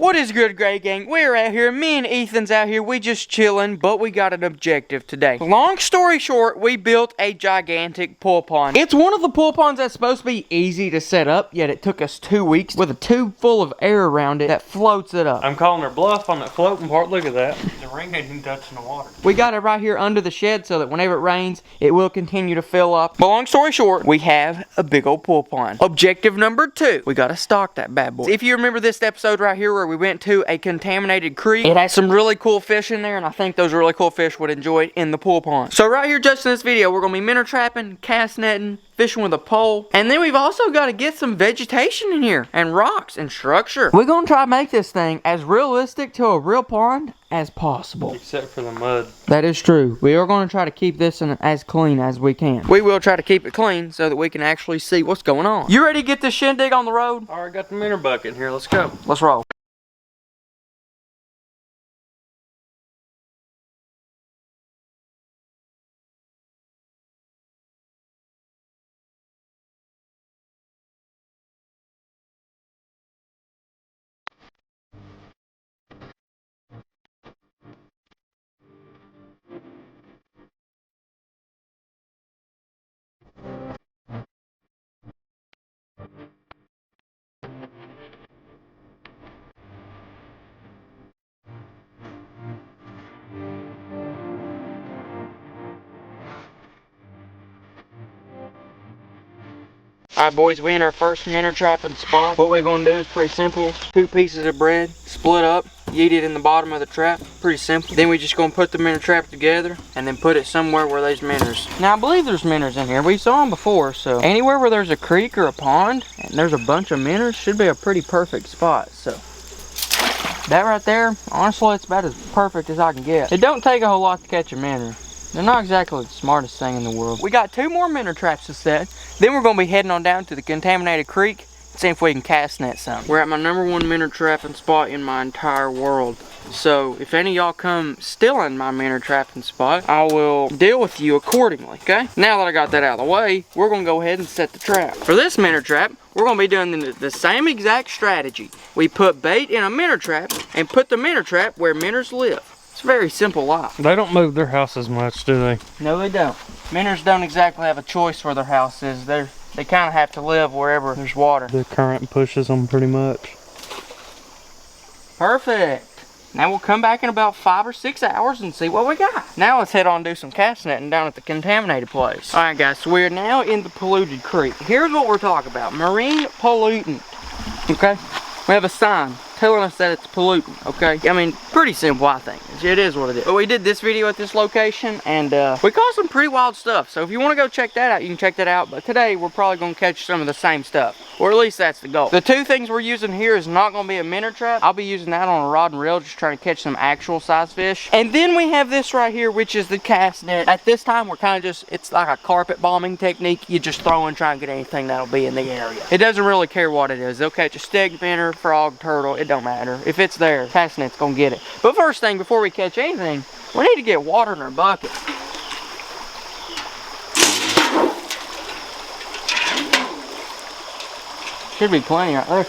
What is good, Gray Gang? We're out here, me and Ethan's out here, we just chilling, but we got an objective today. Long story short, we built a gigantic pool pond. It's one of the pool ponds that's supposed to be easy to set up, yet it took us 2 weeks with a tube full of air around it that floats it up. I'm calling her bluff on that floating part. Look at that. The ring ain't even touching the water. We got it right here under the shed so that whenever it rains, it will continue to fill up. But long story short, we have a big old pool pond. Objective number 2, we gotta stock that bad boy. If you remember this episode right here where we went to a contaminated creek, it has some really cool fish in there, and I think those really cool fish would enjoy it in the pool pond. So right here, just in this video, we're gonna be minnow trapping, cast netting, fishing with a pole, and then we've also got to get some vegetation in here, and rocks, and structure. We're gonna try to make this thing as realistic to a real pond as possible. Except for the mud. That is true. We are going to try to keep this as clean as we can. We will try to keep it clean so that we can actually see what's going on. You ready to get this shindig on the road? Alright, got the minnow bucket in here. Let's go. Let's roll. Alright boys, we in our first minnow trapping spot. What we're going to do is pretty simple. 2 pieces of bread, split up, yeet it in the bottom of the trap. Pretty simple. Then we just going to put the minnow trap together and then put it somewhere where there's minnows. Now I believe there's minnows in here. We saw them before, so anywhere where there's a creek or a pond and there's a bunch of minnows should be a pretty perfect spot. So that right there, honestly, it's about as perfect as I can get. It don't take a whole lot to catch a minnow. They're not exactly the smartest thing in the world. We got 2 more minnow traps to set. Then we're going to be heading on down to the contaminated creek and see if we can cast net some. We're at my #1 minnow trapping spot in my entire world. So if any of y'all come stealing my minnow trapping spot, I will deal with you accordingly, okay? Now that I got that out of the way, we're going to go ahead and set the trap. For this minnow trap, we're going to be doing the same exact strategy. We put bait in a minnow trap and put the minnow trap where minnows live. It's a very simple life. They don't move their houses much, do they? No, they don't. Minnows don't exactly have a choice where their house is. They kind of have to live wherever there's water. The current pushes them pretty much. Perfect. Now we'll come back in about 5 or 6 hours and see what we got. Now let's head on and do some cast netting down at the contaminated place. Alright guys, so we're now in the polluted creek. Here's what we're talking about. Marine pollutant. Okay? We have a sign telling us that it's pollutant, okay? I mean, pretty simple, I think. It is what it is. But we did this video at this location, and we caught some pretty wild stuff. So if you want to go check that out, you can check that out. But today, we're probably going to catch some of the same stuff. Or at least that's the goal. The 2 things we're using here is not going to be a minnow trap. I'll be using that on a rod and reel, just trying to catch some actual size fish. And then we have this right here, which is the cast net. At this time, we're kind of just, it's like a carpet bombing technique. You just throw and try and get anything that'll be in the area. It doesn't really care what it is. They'll catch a stick, spinner, frog, turtle. It don't matter. If it's there, cast net's gonna get it. But first thing, before we catch anything, we need to get water in our bucket. Should be plenty right there.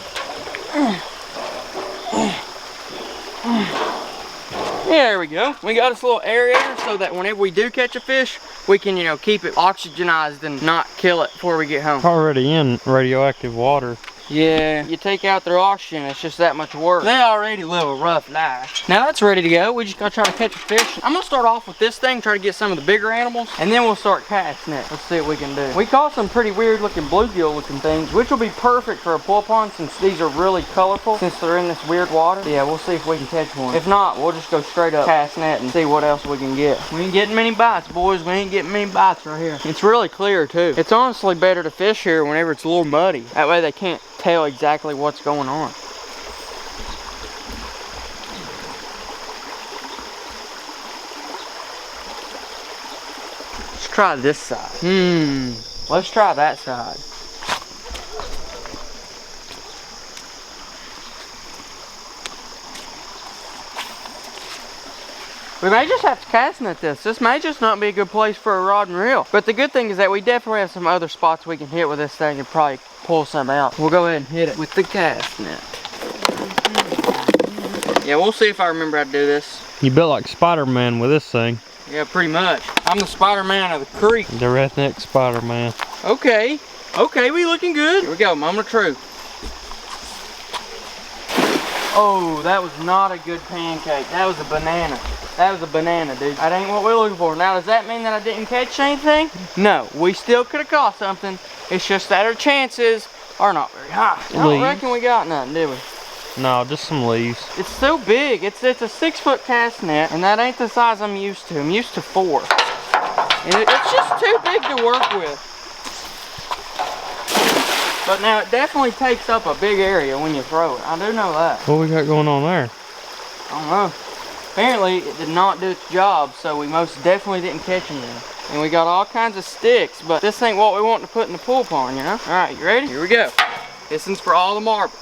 There we go. We got this little aerator so that whenever we do catch a fish, we can, you know, keep it oxygenized and not kill it before we get home. Already in radioactive water. Yeah, you take out their oxygen, it's just that much work. They already live a rough life. Now that's ready to go. We just gotta try to catch a fish. I'm gonna start off with this thing, try to get some of the bigger animals, and then we'll start casting it. Let's see what we can do. We caught some pretty weird looking bluegill looking things, which will be perfect for a pool pond since these are really colorful, since they're in this weird water. Yeah, we'll see if we can catch one. If not, we'll just go straight up cast net and see what else we can get. We ain't getting many bites, boys. We ain't getting many bites right here. It's really clear too. It's honestly better to fish here whenever it's a little muddy. That way they can't tell exactly what's going on. Let's try this side. Let's try that side. We may just have to cast net this. This may just not be a good place for a rod and reel. But the good thing is that we definitely have some other spots we can hit with this thing and probably pull some out. We'll go ahead and hit it with the cast net. Yeah, we'll see if I remember how to do this. You built like Spider-Man with this thing. Yeah, pretty much. I'm the Spider-Man of the creek. The redneck Spider-Man. Okay. Okay, we looking good. Here we go, moment of truth. Oh, that was not a good pancake. That was a banana. That was a banana, dude. That ain't what we're looking for. Now, does that mean that I didn't catch anything? No, we still could have caught something. It's just that our chances are not very high. I don't reckon we got nothing, did we? No, just some leaves. It's so big. It's a 6-foot cast net, and that ain't the size I'm used to. I'm used to 4. And it's just too big to work with. But now it definitely takes up a big area when you throw it. I do know that. What we got going on there? I don't know. Apparently it did not do its job, so we most definitely didn't catch anything. And we got all kinds of sticks, but this ain't what we want to put in the pool pond, you know? All right, you ready? Here we go. This one's for all the marbles.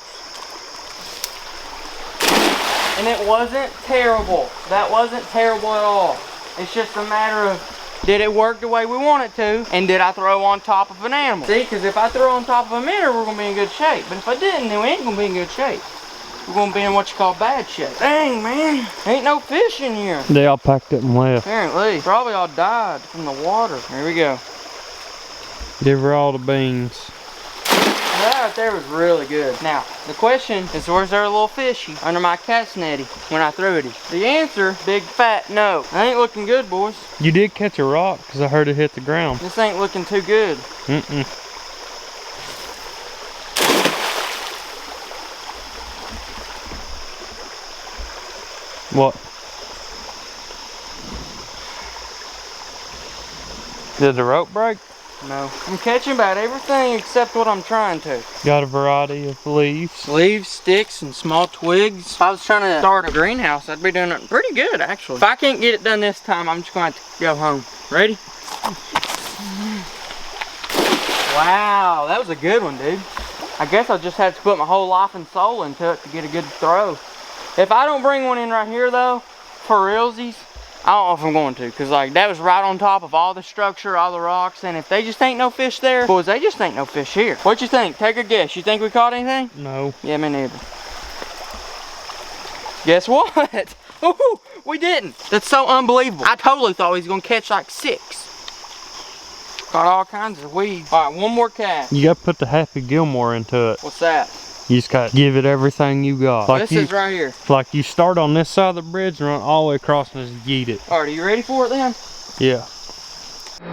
And it wasn't terrible. That wasn't terrible at all. It's just a matter of, did it work the way we want it to? And did I throw on top of an animal? See, because if I throw on top of a minnow, we're going to be in good shape. But if I didn't, then we ain't going to be in good shape. We're going to be in what you call bad shape. Dang, man. Ain't no fish in here. They all packed up and left. Apparently. Probably all died from the water. Here we go. Give her all the beans. That right there was really good. Now, the question is, where's there a little fishy under my cat's netty when I threw it? The answer, big fat no. I ain't looking good, boys. You did catch a rock because I heard it hit the ground. This ain't looking too good. What? Did the rope break? No. I'm catching about everything except what I'm trying to. Got a variety of leaves. Leaves, sticks, and small twigs. If I was trying to start a greenhouse, I'd be doing it pretty good, actually. If I can't get it done this time, I'm just going to have to go home. Ready? Wow, that was a good one, dude. I guess I just had to put my whole life and soul into it to get a good throw. If I don't bring one in right here, though, for realsies, I don't know if I'm going to, because like that was right on top of all the structure, all the rocks, and if they just ain't no fish there, boys, they just ain't no fish here. What you think? Take a guess. You think we caught anything? No. Yeah, me neither. Guess what? Ooh, we didn't. That's so unbelievable. I totally thought we was gonna catch like 6. Caught all kinds of weeds. All right, one more cast. You got to put the Happy Gilmore into it. What's that? You just got to give it everything you got. Like this is right here. Like you start on this side of the bridge and run all the way across and just yeet it. All right, are you ready for it then? Yeah.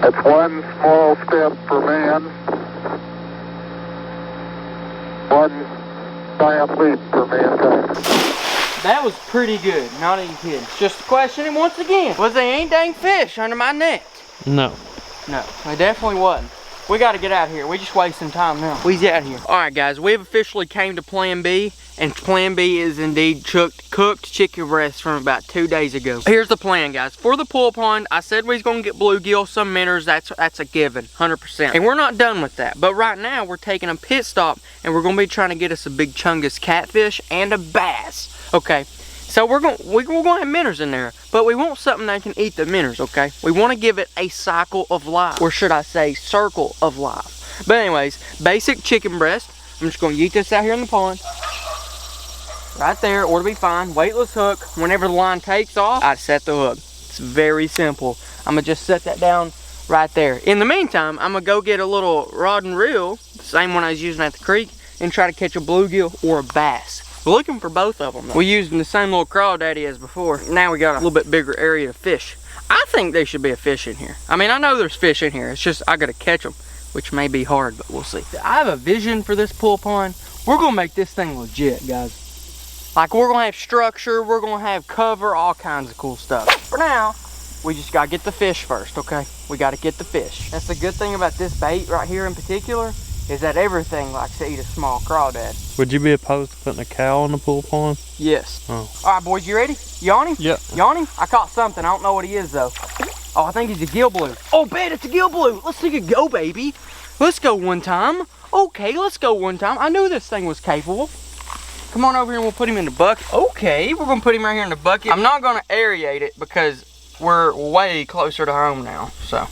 It's one small step for man, one giant leap for mankind. That was pretty good, not even kidding. Just questioning once again, was there any dang fish under my net? No. No, there definitely wasn't. We got to get out of here. We're just wasting time now. We's out here. All right, guys, we have officially came to Plan B, and Plan B is indeed cooked chicken breasts from about 2 days ago. Here's the plan, guys. For the pool pond, I said we was gonna get bluegill, some minnows. That's a given, 100%. And we're not done with that. But right now, we're taking a pit stop, and we're gonna be trying to get us a big chungus catfish and a bass. Okay. So we're gonna have minnows in there, but we want something that can eat the minnows, okay? We want to give it a cycle of life, or should I say circle of life. But anyways, basic chicken breast. I'm just gonna yeet this out here in the pond. Right there, or to be fine, weightless hook. Whenever the line takes off, I set the hook. It's very simple. I'm gonna just set that down right there. In the meantime, I'm gonna go get a little rod and reel, the same one I was using at the creek, and try to catch a bluegill or a bass. We're looking for both of them though. We used the same little crawdaddy as before. Now we got a little bit bigger area to fish. I think there should be a fish in here. I mean, I know there's fish in here. It's just I gotta catch them, which may be hard, but we'll see. I have a vision for this pool pond. We're gonna make this thing legit, guys. Like, we're gonna have structure, we're gonna have cover, all kinds of cool stuff. For now, we just gotta get the fish first, okay? We gotta get the fish. That's the good thing about this bait right here in particular, is that everything likes to eat a small crawdad. Would you be opposed to putting a cow in the pool pond? Yes. Oh. All right, boys, you ready? You on him? Yep. You on him? I caught something. I don't know what he is, though. Oh, I think he's a gill blue. Oh, bet it's a gill blue. Let's take a go, baby. Let's go one time. Okay, let's go one time. I knew this thing was capable. Come on over here and we'll put him in the bucket. Okay, we're going to put him right here in the bucket. I'm not going to aerate it because we're way closer to home now. So,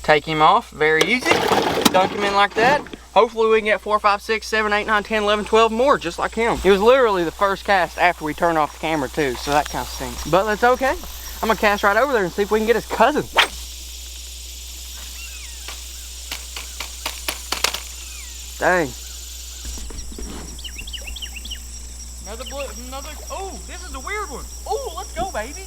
take him off. Very easy. Dunk him in like that. hopefully we can get 4, 5, 6, 7, 8, 9, 10, 11, 12 more just like him. It was literally the first cast after we turned off the camera too, so that kind of stinks. But that's okay. I'm gonna cast right over there and see if we can get his cousin. Dang. Oh, this is the weird one. Oh, let's go, baby.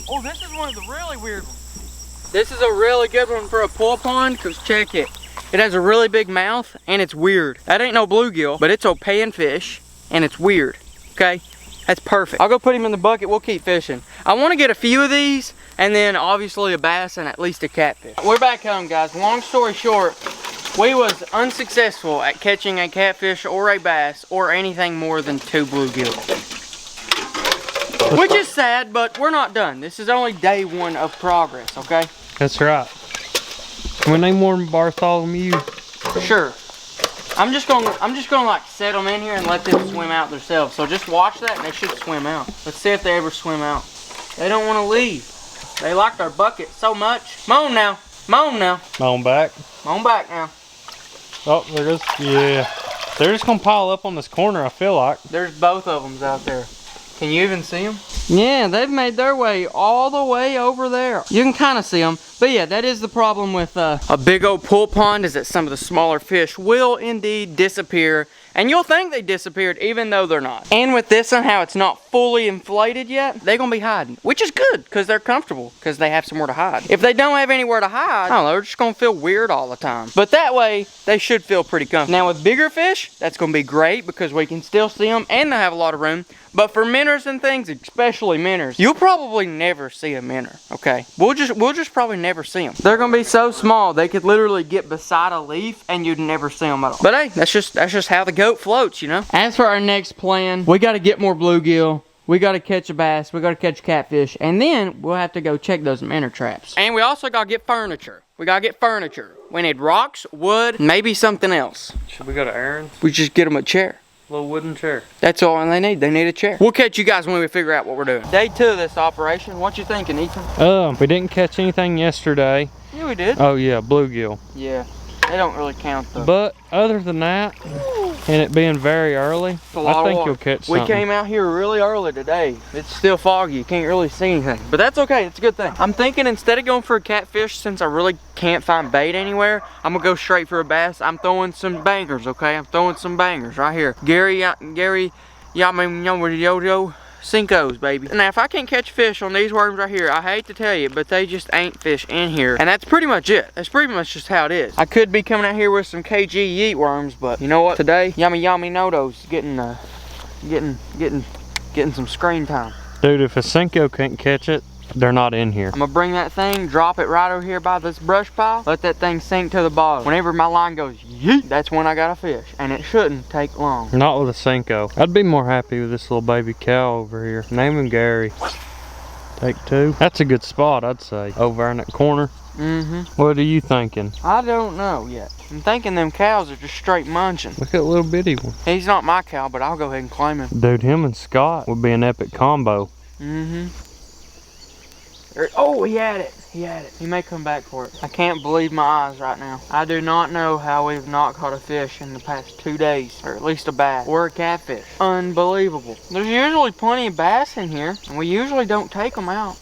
Oh, this is one of the really weird ones. This is a really good one for a pool pond, because check it. It has a really big mouth, and it's weird. That ain't no bluegill, but it's a panfish, and it's weird, okay? That's perfect. I'll go put him in the bucket, we'll keep fishing. I want to get a few of these, and then obviously a bass and at least a catfish. We're back home, guys. Long story short, we was unsuccessful at catching a catfish or a bass or anything more than 2 bluegill. Which is sad, but we're not done. This is only day 1 of progress, okay? That's right. Can we name more Bartholomew? Sure. I'm just gonna like set them in here and let them swim out themselves. So just watch that and they should swim out. Let's see if they ever swim out. They don't want to leave. They like our bucket so much. Come on now. Come on now. Come on back. Come on back now. Oh, there it is. Yeah. They're just gonna pile up on this corner, I feel like. There's both of them out there. Can you even see them? Yeah, they've made their way all the way over there. You can kind of see them. But yeah, that is the problem with a big old pool pond, is that some of the smaller fish will indeed disappear. And you'll think they disappeared even though they're not. And with this and how it's not fully inflated yet, they're gonna be hiding. Which is good, because they're comfortable, because they have somewhere to hide. If they don't have anywhere to hide, I don't know, they're just gonna feel weird all the time. But that way, they should feel pretty comfortable. Now with bigger fish, that's gonna be great, because we can still see them and they have a lot of room. But for minnows and things, especially minnows, you'll probably never see a minnow, okay? We'll just probably never see them. They're gonna be so small, they could literally get beside a leaf and you'd never see them at all. But hey, that's just how the goat floats, you know? As for our next plan, we gotta get more bluegill, we gotta catch a bass, we gotta catch catfish, and then we'll have to go check those minnow traps. And we also gotta get furniture. We gotta get furniture. We need rocks, wood, maybe something else. Should we go to Aaron's? We just get them a chair. Little wooden chair. That's all they need. They need a chair. We'll catch you guys when we figure out what we're doing. Day 2 of this operation. What you thinking, Ethan? We didn't catch anything yesterday. Yeah, we did. Oh yeah, bluegill. Yeah, they don't really count though. But other than that, and it being very early, I think you'll catch something. We came out here really early today. It's still foggy. You can't really see anything. But that's okay. It's a good thing. I'm thinking instead of going for a catfish, since I really can't find bait anywhere, I'm going to go straight for a bass. I'm throwing some bangers, okay? I'm throwing some bangers right here. Gary, Yo, Cinco's, baby. Now, if I can't catch fish on these worms right here, I hate to tell you, but they just ain't fish in here. And that's pretty much it. That's pretty much just how it is. I could be coming out here with some KG yeet worms, but you know what? Today, Yummy Nodo's getting some screen time. Dude, if a Cinco can't catch it, they're not in here. I'm gonna bring that thing, drop it right over here by this brush pile, let that thing sink to the bottom. Whenever my line goes yeet, that's when I got a fish, and it shouldn't take long. Not with a Cinco. I'd be more happy with this little baby cow over here. Name him Gary. Take 2. That's a good spot, I'd say. Over in that corner. Mm-hmm. What are you thinking? I don't know yet. I'm thinking them cows are just straight munching. Look at that little bitty one. He's not my cow, but I'll go ahead and claim him. Dude, him and Scott would be an epic combo. Mm-hmm. Oh, he had it. He had it. He may come back for it. I can't believe my eyes right now. I do not know how we've not caught a fish in the past 2 days. Or at least a bass. Or a catfish. Unbelievable. There's usually plenty of bass in here. And we usually don't take them out.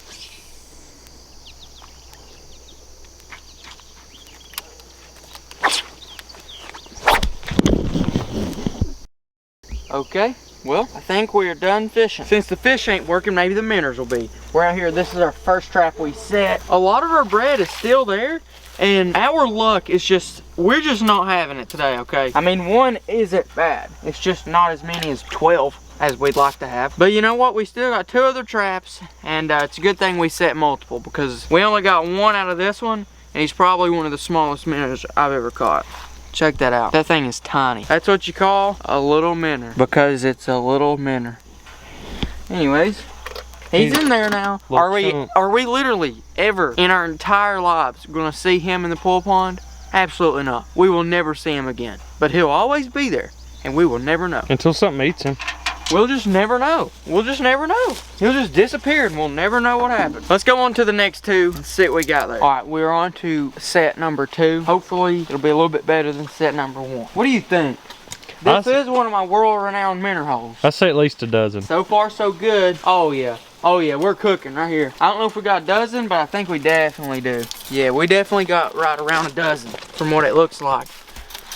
Okay. Well, I think we are done fishing. Since the fish ain't working, maybe the minnows will be. We're out here, this is our first trap we set. A lot of our bread is still there, and our luck is just, we're just not having it today, okay? I mean, 1 isn't bad. It's just not as many as 12 as we'd like to have. But you know what? We still got 2 other traps, and it's a good thing we set multiple, because we only got 1 out of this one, and he's probably one of the smallest minnows I've ever caught. Check that out. That thing is tiny. That's what you call a little minnow, because it's a little minnow. Anyways, he's in there now. Are we literally ever in our entire lives gonna see him in the pool pond? Absolutely not. We will never see him again. But he'll always be there, and we will never know. Until something eats him. we'll just never know. We'll just never know. He'll just disappear and we'll never know what happened. Let's go on to the next two and see what we got there. All right, we're on to set number 2. Hopefully it'll be a little bit better than set number 1. What do you think? This is one of my world-renowned minnow holes. I say at least a dozen. So far, so good. Oh yeah, we're cooking right here. I don't know if we got a dozen, but I think we definitely do. Yeah, we definitely got right around a dozen from what it looks like.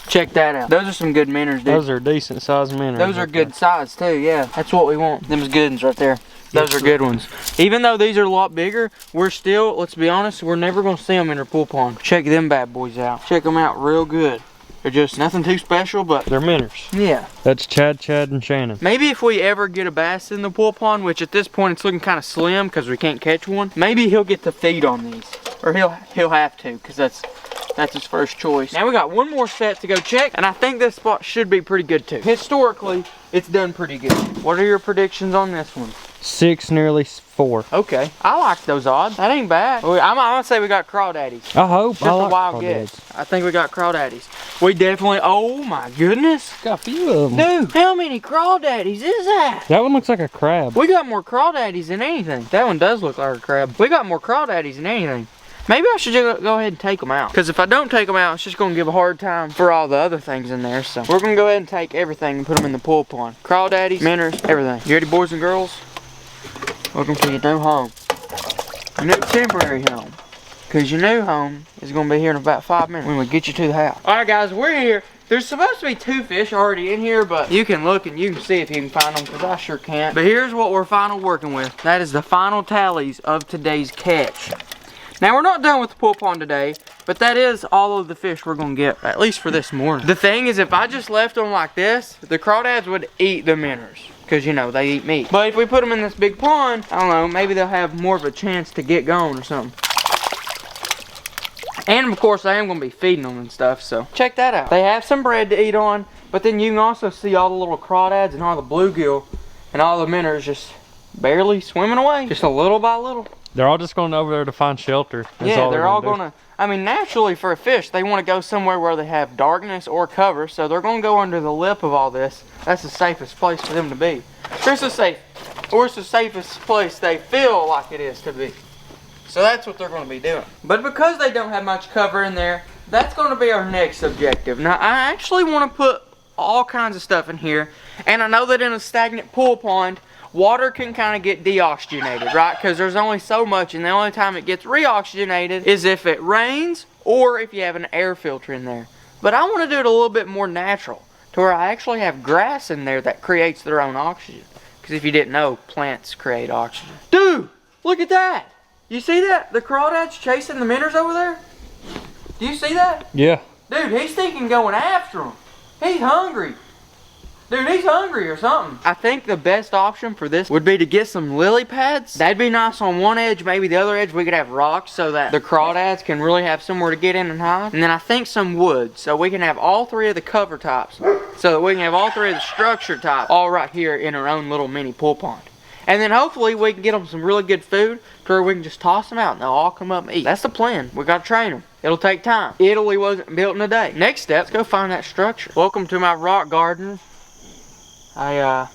Check that out. Those are some good minnows, dude. Those are decent sized minnows. Those are good size too, yeah. That's what we want. Them's good ones right there. Those are good ones. Even though these are a lot bigger, we're still, let's be honest, we're never gonna see them in our pool pond. Check them bad boys out. Check them out real good. They're just nothing too special, but they're minnows. Yeah. That's Chad, and Shannon. Maybe if we ever get a bass in the pool pond, which at this point it's looking kind of slim because we can't catch one, maybe he'll get to feed on these. Or he'll have to, because that's his first choice. Now we got one more set to go check, and I think this spot should be pretty good too. Historically, it's done pretty good. What are your predictions on this one? 6, nearly 4. Okay, I like those odds. That ain't bad. I'm gonna say we got crawdaddies. I hope. Just a wild guess. I think we got crawdaddies. We definitely. Oh my goodness. Got a few of them. Dude, how many crawdaddies is that? That one looks like a crab. We got more crawdaddies than anything. That one does look like a crab. We got more crawdaddies than anything. Maybe I should just go ahead and take them out. Because if I don't take them out, it's just going to give a hard time for all the other things in there. So we're going to go ahead and take everything and put them in the pool pond. Crawdaddies, minnows, everything. You ready, boys and girls? Welcome to your new home. Your new temporary home. Because your new home is going to be here in about 5 minutes when we get you to the house. Alright guys, we're here. There's supposed to be 2 fish already in here, but you can look and you can see if you can find them, because I sure can't. But here's what we're final working with. That is the final tallies of today's catch. Now we're not done with the pool pond today, but that is all of the fish we're gonna get, at least for this morning. The thing is, if I just left them like this, the crawdads would eat the minnows, because you know, they eat meat. But if we put them in this big pond, I don't know, maybe they'll have more of a chance to get going or something. And of course, I am gonna be feeding them and stuff, so check that out. They have some bread to eat on, but then you can also see all the little crawdads and all the bluegill and all the minnows just barely swimming away, just a little by little. They're all just going over there to find shelter. Yeah, they're all gonna, I mean, naturally for a fish, they want to go somewhere where they have darkness or cover, so they're gonna go under the lip of all this. That's the safest place for them to be. It's the safest place they feel like it is to be. So that's what they're gonna be doing. But because they don't have much cover in there, that's gonna be our next objective. Now, I actually want to put all kinds of stuff in here, and I know that in a stagnant pool pond, water can kind of get deoxygenated, right? Because there's only so much, and the only time it gets reoxygenated is if it rains or if you have an air filter in there. But I want to do it a little bit more natural, to where I actually have grass in there that creates their own oxygen. Because if you didn't know, plants create oxygen. Dude, look at that! You see that? The crawdads chasing the minnows over there? Do you see that? Yeah. Dude, he's thinking going after them. He's hungry. Dude, he's hungry or something. I think the best option for this would be to get some lily pads. That'd be nice on one edge. Maybe the other edge we could have rocks so that the crawdads can really have somewhere to get in and hide. And then I think some wood, so we can have all 3 of the cover tops, so that we can have all 3 of the structure tops all right here in our own little mini pool pond. And then hopefully we can get them some really good food to where we can just toss them out and they'll all come up and eat. That's the plan. We gotta train them. It'll take time. Italy wasn't built in a day. Next step, let's go find that structure. Welcome to my rock garden. I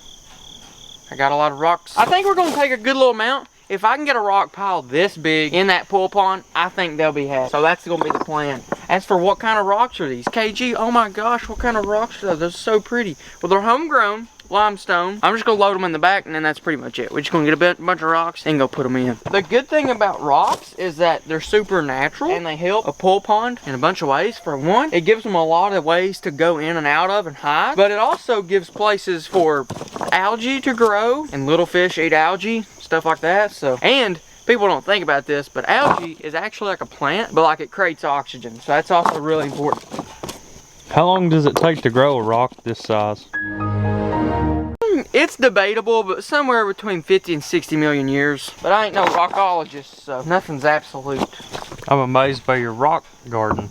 got a lot of rocks. I think we're gonna take a good little amount. If I can get a rock pile this big in that pool pond, I think they'll be happy. So that's gonna be the plan. As for what kind of rocks are these? KG, oh my gosh, what kind of rocks are those? They're so pretty. Well, they're homegrown limestone. I'm just gonna load them in the back and then that's pretty much it. We're just gonna get a bunch of rocks and go put them in. The good thing about rocks is that they're super natural and they help a pool pond in a bunch of ways. For one, it gives them a lot of ways to go in and out of and hide, but it also gives places for algae to grow, and little fish eat algae, stuff like that. So, and people don't think about this, but algae is actually like a plant, but like it creates oxygen. So that's also really important. How long does it take to grow a rock this size? It's debatable, but somewhere between 50 and 60 million years. But I ain't no rockologist, so nothing's absolute. I'm amazed by your rock garden.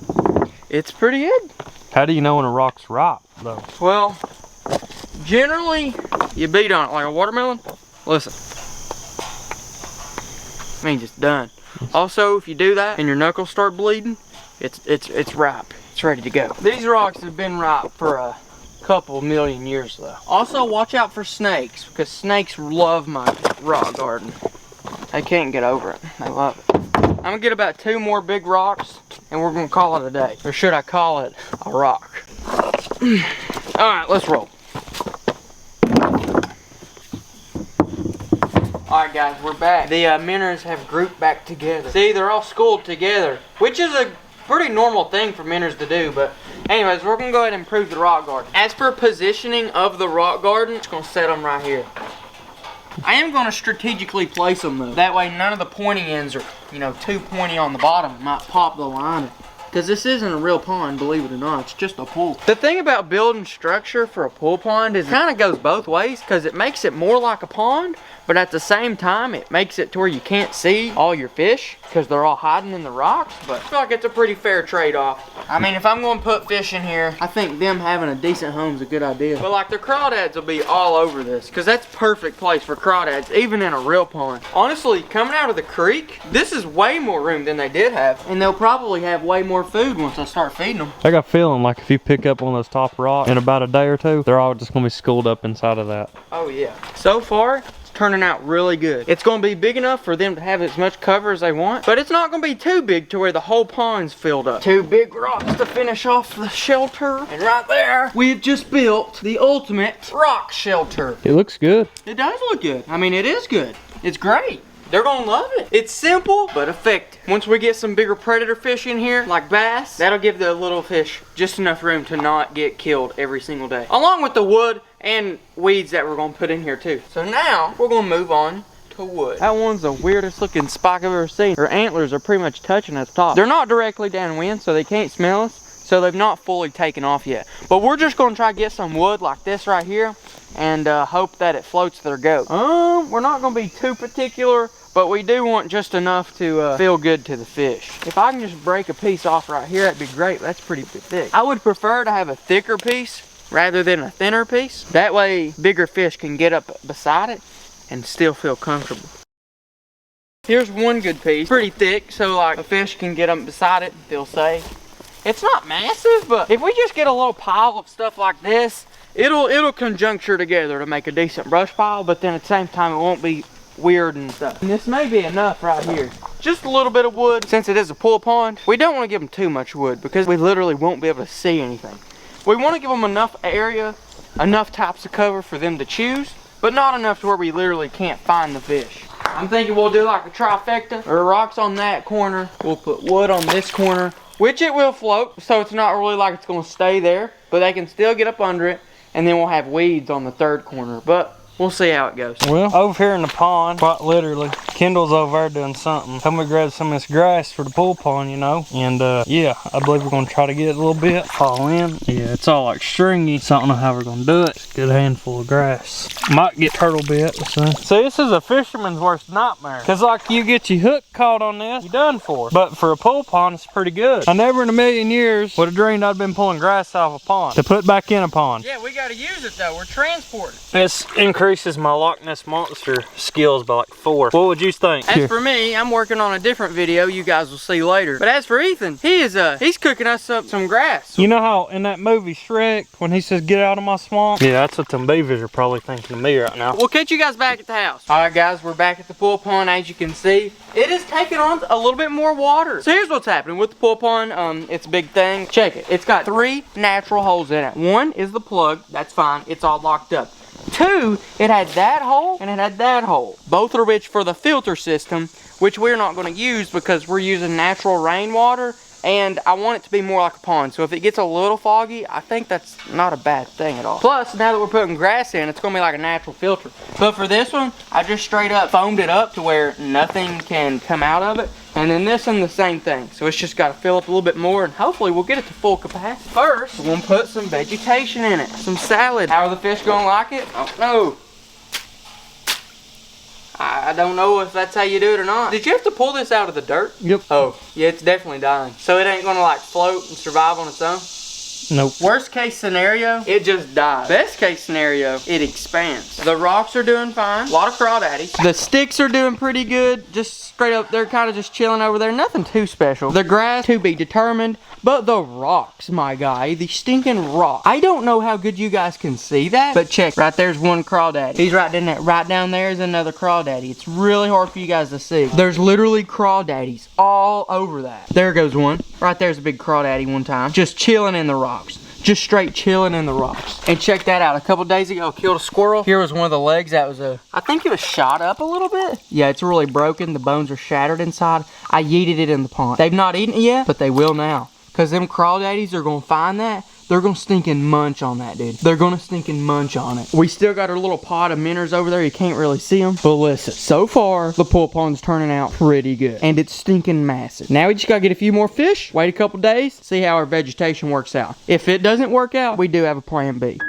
It's pretty good. How do you know when a rock's ripe, though? Well, generally, you beat on it like a watermelon. Listen. It means it's done. Also, if you do that and your knuckles start bleeding, it's ripe. It's ready to go. These rocks have been ripe for a couple million years though. Also watch out for snakes, because snakes love my rock garden. They can't get over it. They love it. I'm gonna get about 2 more big rocks and we're gonna call it a day. Or should I call it a rock? Alright, let's roll. Alright guys, we're back. The minnows have grouped back together. See, they're all schooled together, which is a pretty normal thing for minnows to do, but anyways, we're gonna go ahead and improve the rock garden. As for positioning of the rock garden, it's gonna set them right here. I am gonna strategically place them though. That way none of the pointy ends are, you know, too pointy on the bottom. It might pop the line. Because this isn't a real pond, believe it or not, it's just a pool. The thing about building structure for a pool pond is it kind of goes both ways, because it makes it more like a pond, but at the same time, it makes it to where you can't see all your fish, because they're all hiding in the rocks, but I feel like it's a pretty fair trade-off. I mean, if I'm going to put fish in here, I think them having a decent home is a good idea. But like the crawdads will be all over this, because that's perfect place for crawdads, even in a real pond. Honestly, coming out of the creek, this is way more room than they did have, and they'll probably have way more food once I start feeding them. I got a feeling like if you pick up one of those top rocks in about a day or two, they're all just gonna be schooled up inside of that. Oh yeah. So far, it's turning out really good. It's gonna be big enough for them to have as much cover as they want, but it's not gonna be too big to where the whole pond's filled up. 2 big rocks to finish off the shelter, and right there, we've just built the ultimate rock shelter. It looks good. It does look good. I mean, it is good. It's great. They're gonna love it. It's simple, but effective. Once we get some bigger predator fish in here, like bass, that'll give the little fish just enough room to not get killed every single day. Along with the wood and weeds that we're gonna put in here too. So now, we're gonna move on to wood. That one's the weirdest looking spike I've ever seen. Her antlers are pretty much touching at the top. They're not directly downwind, so they can't smell us. So they've not fully taken off yet. But we're just gonna try to get some wood like this right here and hope that it floats their goat. We're not gonna be too particular, but we do want just enough to feel good to the fish. If I can just break a piece off right here, that'd be great. That's pretty thick. I would prefer to have a thicker piece rather than a thinner piece. That way bigger fish can get up beside it and still feel comfortable. Here's one good piece, pretty thick, so like a fish can get up beside it and feel safe. It's not massive, but if we just get a little pile of stuff like this, it'll conjuncture together to make a decent brush pile, but then at the same time it won't be weird and stuff. And this may be enough right here. Just a little bit of wood. Since it is a pool pond, we don't want to give them too much wood because we literally won't be able to see anything. We want to give them enough area, enough types of cover for them to choose, but not enough to where we literally can't find the fish. I'm thinking we'll do like a trifecta. There are rocks on that corner. We'll put wood on this corner, which it will float, so it's not really like it's going to stay there, but they can still get up under it, and then we'll have weeds on the 3rd corner, but we'll see how it goes. Well, over here in the pond, quite literally, Kendall's over there doing something. Come and grab some of this grass for the pool pond, you know. And yeah, I believe we're gonna try to get it a little bit, fall in. Yeah, it's all like stringy, so I don't know how we're gonna do it. It's a good handful of grass. Might get turtle bit, so. See, this is a fisherman's worst nightmare. Cause like you get your hook caught on this, you're done for. But for a pool pond, it's pretty good. I never in a million years would have dreamed I'd been pulling grass out of a pond to put back in a pond. Yeah, we gotta use it though, we're transporting. This increases my Loch Ness Monster skills by like 4. What would you think? As for me, I'm working on a different video you guys will see later. But as for Ethan, he's cooking us up some grass. You know how in that movie Shrek, when he says get out of my swamp? Yeah, that's what them beavers are probably thinking of me right now. We'll catch you guys back at the house. Alright guys, we're back at the pool pond. As you can see, it is taking on a little bit more water. So here's what's happening with the pool pond. It's a big thing. Check it. It's got 3 natural holes in it. 1 is the plug. That's fine. It's all locked up. 2, it had that hole and it had that hole. Both are which for the filter system, which we're not going to use because we're using natural rainwater, and I want it to be more like a pond. So if it gets a little foggy, I think that's not a bad thing at all. Plus, now that we're putting grass in, it's going to be like a natural filter. But for this one, I just straight up foamed it up to where nothing can come out of it. And then this one, the same thing. So it's just got to fill up a little bit more, and hopefully we'll get it to full capacity. First, we're going to put some vegetation in it. Some salad. How are the fish going to like it? I don't know. I don't know if that's how you do it or not. Did you have to pull this out of the dirt? Yep. Oh, yeah, it's definitely dying. So it ain't going to like float and survive on its own? Nope. Worst case scenario, it just dies. Best case scenario, it expands. The rocks are doing fine. A lot of crawdaddies. The sticks are doing pretty good. Just straight up, they're kind of just chilling over there. Nothing too special. The grass to be determined, but the rocks, my guy, the stinking rock. I don't know how good you guys can see that, but check. Right there's one crawdaddy. He's right in that. Right down there is another crawdaddy. It's really hard for you guys to see. There's literally crawdaddies all over that. There goes one. Right there's a big crawdaddy one time. Just chilling in the rocks. Just straight chilling in the rocks. And check that out. A couple days ago, I killed a squirrel. Here was one of the legs that was I think it was shot up a little bit. Yeah, it's really broken. The bones are shattered inside. I yeeted it in the pond. They've not eaten it yet, but they will now. Because them crawdaddies are going to find that. They're going to stinking munch on that, dude. They're going to stinking munch on it. We still got our little pod of minnows over there. You can't really see them. But listen, so far, the pool pond's turning out pretty good. And it's stinking massive. Now we just got to get a few more fish, wait a couple days, see how our vegetation works out. If it doesn't work out, we do have a plan B.